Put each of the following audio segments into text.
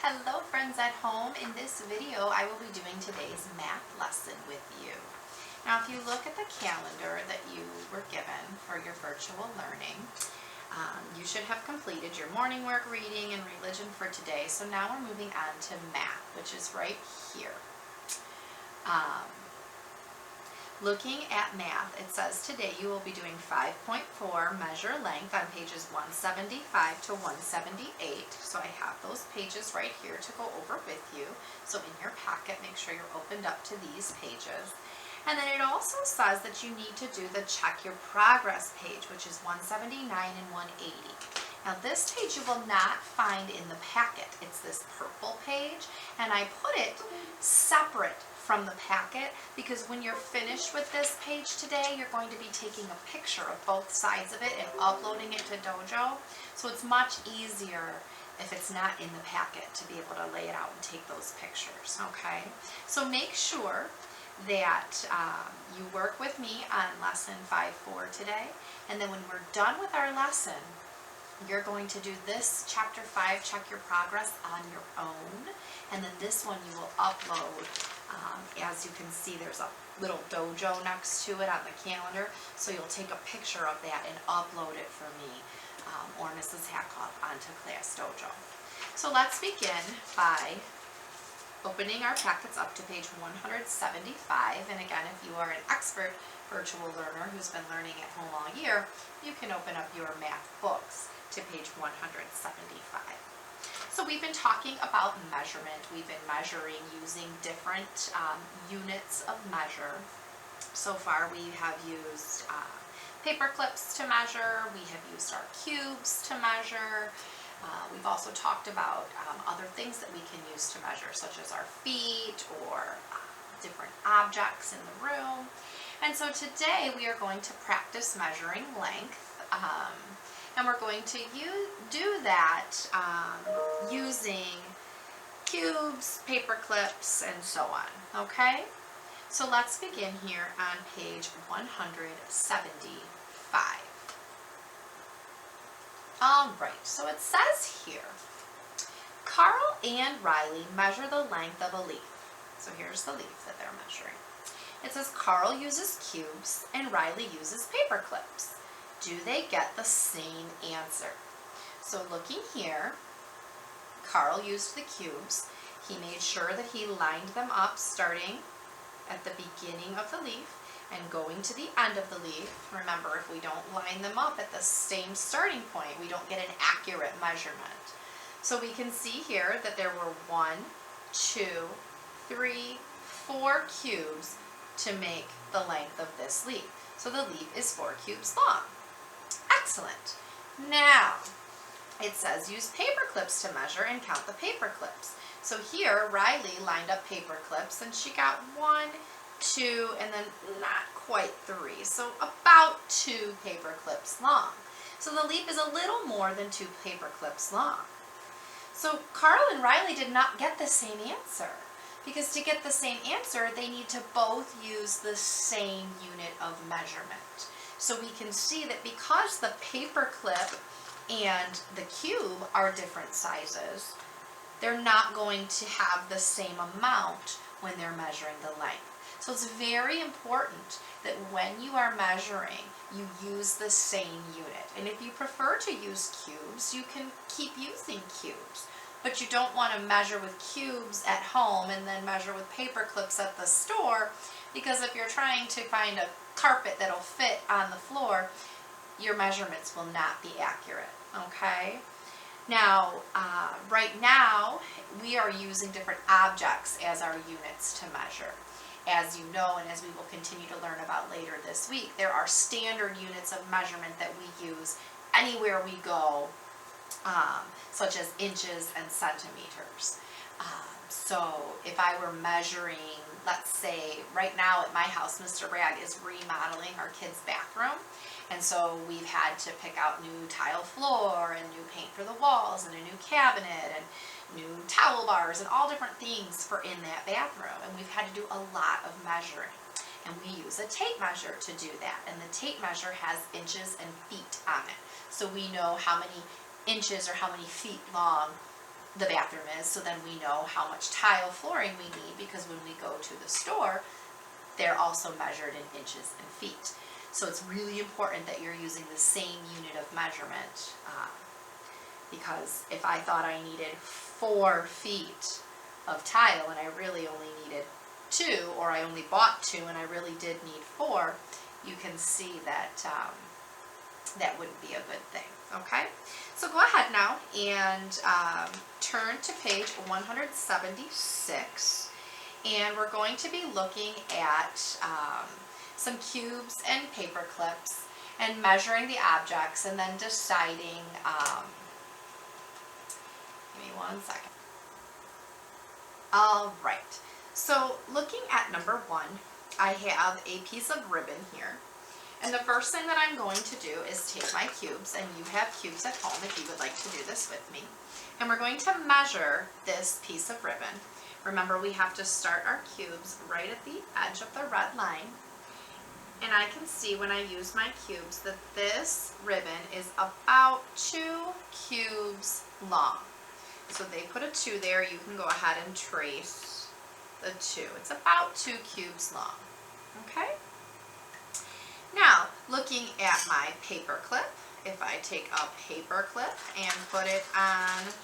Hello friends at home. In this video I will be doing today's math lesson with you. Now if you look at the calendar that you were given for your virtual learning, you should have completed your morning work, reading, and religion for today. So now we're moving on to math, which is right here. Looking at math, it says today you will be doing 5.4 measure length on pages 175 to 178. So I have those pages right here to go over with you. So in your packet, make sure you're opened up to these pages. And then it also says that you need to do the check your progress page, which is 179 and 180. Now this page you will not find in the packet. It's this purple page, and I put it separate from the packet because when you're finished with this page today, you're going to be taking a picture of both sides of it and uploading it to Dojo. So it's much easier if it's not in the packet to be able to lay it out and take those pictures, okay? So make sure that you work with me on lesson 5.4 today, and then when we're done with our lesson, you're going to do this chapter 5, check your progress, on your own, and then this one you will upload. As you can see, there's a little dojo next to it on the calendar, so you'll take a picture of that and upload it for me or Mrs. Hackoff onto Class Dojo. So let's begin by opening our packets up to page 175, and again, if you are an expert virtual learner who's been learning at home all year, you can open up your math books to page 175. So we've been talking about measurement. We've been measuring using different units of measure. So far we have used paper clips to measure. We have used our cubes to measure. We've also talked about other things that we can use to measure, such as our feet or different objects in the room. And so today we are going to practice measuring length. And we're going to do that using cubes, paper clips, and so on, okay? So let's begin here on page 175. All right, so it says here, Carl and Riley measure the length of a leaf. So here's the leaf that they're measuring. It says Carl uses cubes and Riley uses paper clips. Do they get the same answer? So looking here, Carl used the cubes. He made sure that he lined them up starting at the beginning of the leaf and going to the end of the leaf. Remember, if we don't line them up at the same starting point, we don't get an accurate measurement. So we can see here that there were 1, 2, 3, 4 cubes to make the length of this leaf. So the leaf is 4 cubes long. Excellent. Now, it says use paper clips to measure and count the paper clips. So here, Riley lined up paper clips and she got 1, 2, and then not quite 3. So about 2 paper clips long. So the leaf is a little more than 2 paper clips long. So Carl and Riley did not get the same answer, because to get the same answer, they need to both use the same unit of measurement. So we can see that because the paper clip and the cube are different sizes, they're not going to have the same amount when they're measuring the length. So it's very important that when you are measuring, you use the same unit. And if you prefer to use cubes, you can keep using cubes. But you don't want to measure with cubes at home and then measure with paper clips at the store, because if you're trying to find a carpet that'll fit on the floor, your measurements will not be accurate, okay? Now, right now, we are using different objects as our units to measure. As you know, and as we will continue to learn about later this week, there are standard units of measurement that we use anywhere we go, such as inches and centimeters. So if I were measuring, let's say right now at my house, Mr. Bragg is remodeling our kids' bathroom. And so we've had to pick out new tile floor and new paint for the walls and a new cabinet and new towel bars and all different things for in that bathroom. And we've had to do a lot of measuring. And we use a tape measure to do that. And the tape measure has inches and feet on it. So we know how many inches or how many feet long the bathroom is, so then we know how much tile flooring we need, because when we go to the store, they're also measured in inches and feet. So it's really important that you're using the same unit of measurement, because if I thought I needed 4 feet of tile and I really only needed 2, or I only bought 2 and I really did need 4, you can see that that wouldn't be a good thing, okay? So go ahead now and turn to page 176, and we're going to be looking at some cubes and paper clips and measuring the objects, and then deciding, give me one second. All right, so looking at number 1, I have a piece of ribbon here. And the first thing that I'm going to do is take my cubes, and you have cubes at home if you would like to do this with me. And we're going to measure this piece of ribbon. Remember, we have to start our cubes right at the edge of the red line. And I can see when I use my cubes that this ribbon is about 2 cubes long. So they put a 2 there. You can go ahead and trace the 2. It's about 2 cubes long. Okay? Now, looking at my paper clip, if I take a paper clip and put it on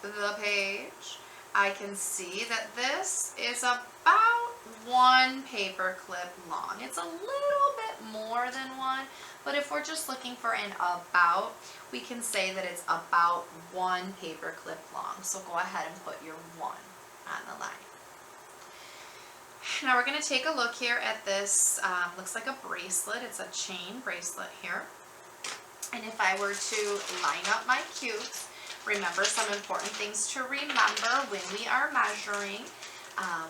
the page, I can see that this is about 1 paper clip long. It's a little bit more than 1, but if we're just looking for an about, we can say that it's about 1 paper clip long. So go ahead and put your 1 on the line. Now we're going to take a look here at this, looks like a bracelet. It's a chain bracelet here. And if I were to line up my cubes, remember some important things to remember when we are measuring.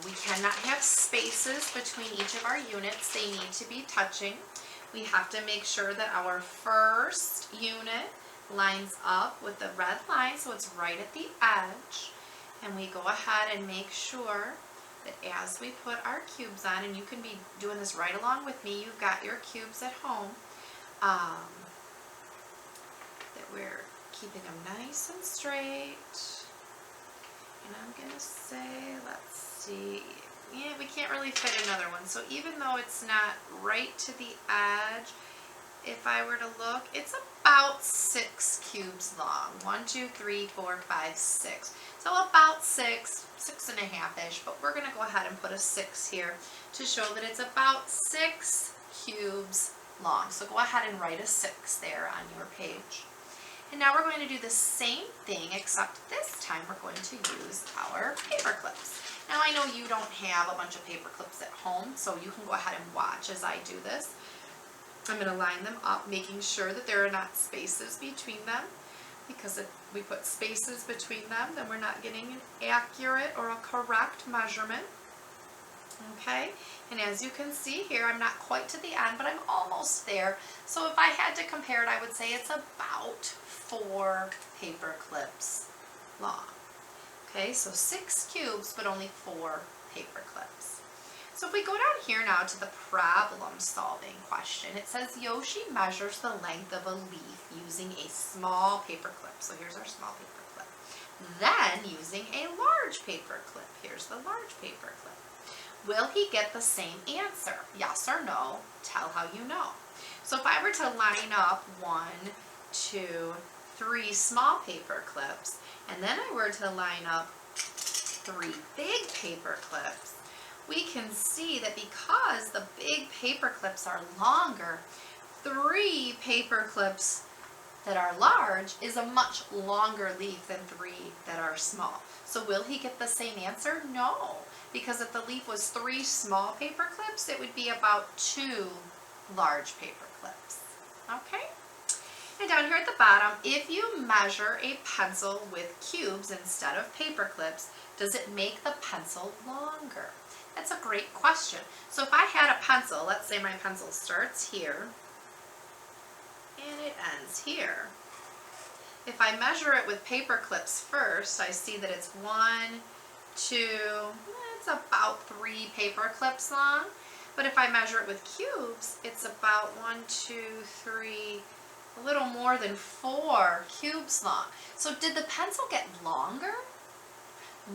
We cannot have spaces between each of our units. They need to be touching. We have to make sure that our first unit lines up with the red line, so it's right at the edge. And we go ahead and make sure that as we put our cubes on, and you can be doing this right along with me, you've got your cubes at home, that we're keeping them nice and straight. And I'm going to say, let's see, yeah, we can't really fit another one. So even though it's not right to the edge, if I were to look, it's about 6 cubes long. 1, 2, 3, 4, 5, 6. So about 6.5-ish, but we're going to go ahead and put a 6 here to show that it's about 6 cubes long. So go ahead and write a 6 there on your page. And now we're going to do the same thing, except this time we're going to use our paper clips. Now I know you don't have a bunch of paper clips at home, so you can go ahead and watch as I do this. I'm going to line them up, making sure that there are not spaces between them, because if we put spaces between them, then we're not getting an accurate or a correct measurement. Okay, and as you can see here, I'm not quite to the end, but I'm almost there. So if I had to compare it, I would say it's about 4 paper clips long. Okay, so 6 cubes, but only 4 paper clips. So if we go down here now to the problem solving question, it says Yoshi measures the length of a leaf using a small paper clip. So here's our small paper clip. Then using a large paper clip. Here's the large paper clip. Will he get the same answer? Yes or no? Tell how you know. So if I were to line up 1, 2, 3 small paper clips, and then I were to line up 3 big paper clips, we can see that because the big paper clips are longer, 3 paper clips that are large is a much longer leaf than 3 that are small. So will he get the same answer? No, because if the leaf was 3 small paper clips, it would be about 2 large paper clips. Okay? And down here at the bottom, if you measure a pencil with cubes instead of paper clips, does it make the pencil longer? That's a great question. So if I had a pencil, let's say my pencil starts here and it ends here. If I measure it with paper clips first, I see that it's 1, 2, it's about 3 paper clips long. But if I measure it with cubes, it's about 1, 2, 3, a little more than 4 cubes long. So did the pencil get longer?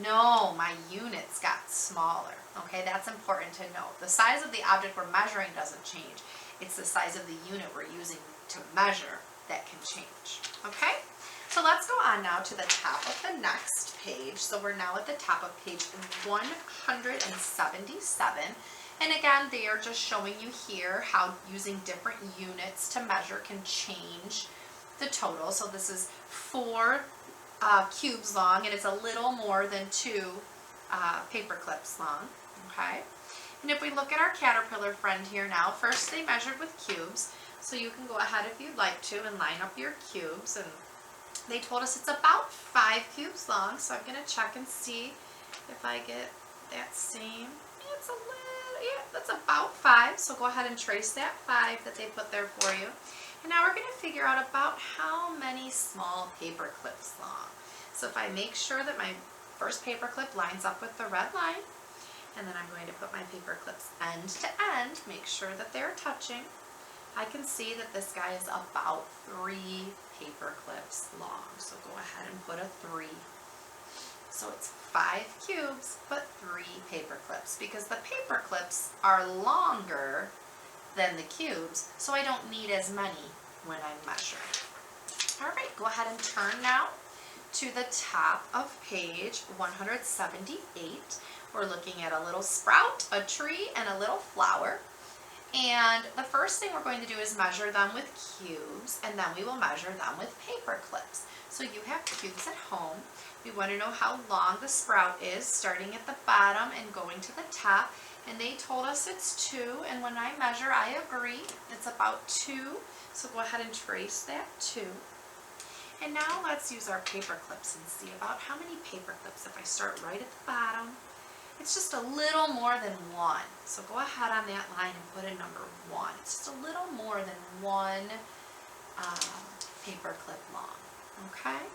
No, my units got smaller. Okay, that's important to note. The size of the object we're measuring doesn't change. It's the size of the unit we're using to measure that can change. Okay, so let's go on now to the top of the next page. So we're now at the top of page 177. And again, they are just showing you here how using different units to measure can change the total. So this is 4 cubes long, and it's a little more than 2 paper clips long. Okay, and if we look at our caterpillar friend here now, first they measured with cubes, so you can go ahead if you'd like to and line up your cubes, and they told us it's about 5 cubes long, so I'm going to check and see if I get that same. It's a little, yeah, that's about 5, so go ahead and trace that 5 that they put there for you. And now we're going to figure out about how many small paper clips long. So if I make sure that my first paper clip lines up with the red line, and then I'm going to put my paper clips end to end, make sure that they're touching, I can see that this guy is about 3 paper clips long. So go ahead and put a 3. So it's 5 cubes, but 3 paper clips, because the paper clips are longer than the cubes, so I don't need as many when I'm measuring. All right, go ahead and turn now to the top of page 178. We're looking at a little sprout, a tree, and a little flower. And the first thing we're going to do is measure them with cubes, and then we will measure them with paper clips. So you have cubes at home. We want to know how long the sprout is, starting at the bottom and going to the top. And they told us it's 2, and when I measure, I agree, it's about 2. So go ahead and trace that 2. And now let's use our paper clips and see about how many paper clips. If I start right at the bottom, it's just a little more than 1. So go ahead on that line and put in number 1. It's just a little more than 1 paper clip long. Okay?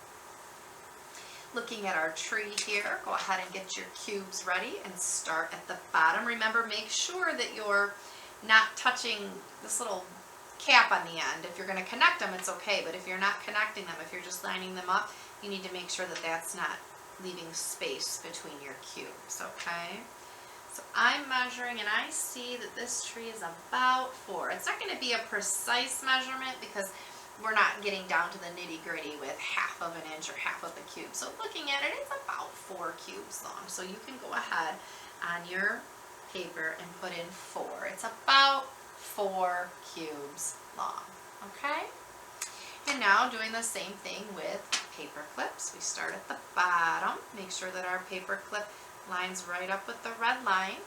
Looking at our tree here, go ahead and get your cubes ready and start at the bottom. Remember, make sure that you're not touching this little cap on the end. If you're going to connect them, it's okay, but if you're not connecting them, if you're just lining them up, you need to make sure that that's not leaving space between your cubes, okay? So I'm measuring, and I see that this tree is about 4. It's not going to be a precise measurement because we're not getting down to the nitty-gritty with half of an inch or half of a cube. So looking at it, it's about 4 cubes long. So you can go ahead on your paper and put in 4. It's about 4 cubes long, okay? And now doing the same thing with paper clips. We start at the bottom, make sure that our paper clip lines right up with the red line,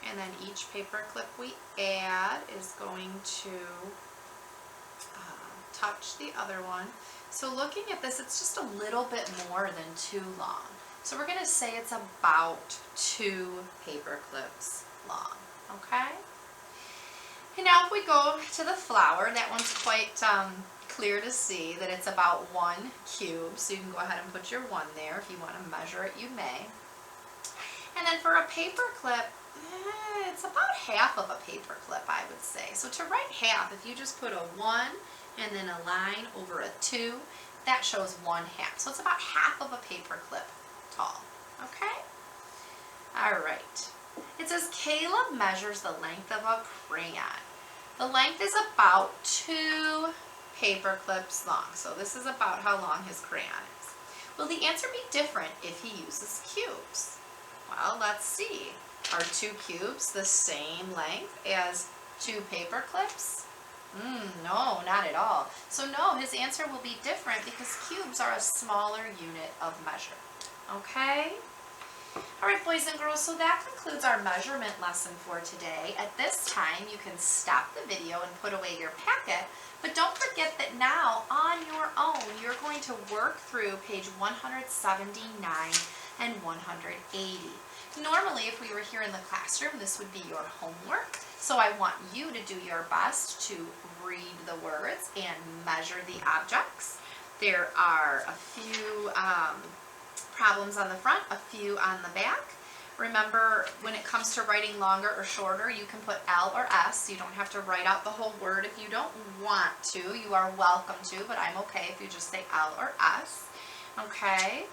and then each paper clip we add is going to touch the other one. So looking at this, it's just a little bit more than 2 long. So we're going to say it's about 2 paper clips long, okay? And now if we go to the flower, that one's quite clear to see that it's about 1 cube. So you can go ahead and put your 1 there. If you want to measure it, you may. And then for a paper clip, it's about half of a paper clip, I would say. So to write half, if you just put a 1 and then a line over a 2, that shows 1/2. So it's about half of a paper clip tall, okay? All right. It says Caleb measures the length of a crayon. The length is about 2 paper clips long. So this is about how long his crayon is. Will the answer be different if he uses cubes? Well, let's see. Are 2 cubes the same length as 2 paper clips? No, not at all. So no, his answer will be different because cubes are a smaller unit of measure. Okay? All right, boys and girls, so that concludes our measurement lesson for today. At this time, you can stop the video and put away your packet, but don't forget that now, on your own, you're going to work through page 179 and 180. Normally, if we were here in the classroom, this would be your homework. So I want you to do your best to read the words and measure the objects. There are a few problems on the front, a few on the back. Remember, when it comes to writing longer or shorter, you can put L or S. You don't have to write out the whole word if you don't want to. You are welcome to, but I'm okay if you just say L or S. Okay?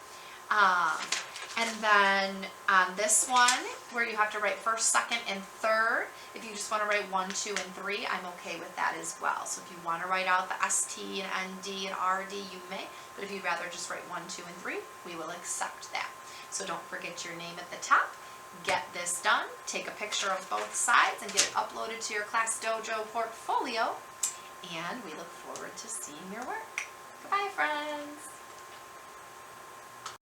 And then on this one, where you have to write first, second, and third, if you just want to write 1, 2, and 3, I'm okay with that as well. So if you want to write out the ST and ND and RD, you may, but if you'd rather just write 1, 2, and 3, we will accept that. So don't forget your name at the top. Get this done. Take a picture of both sides and get it uploaded to your Class Dojo portfolio. And we look forward to seeing your work. Goodbye, friends.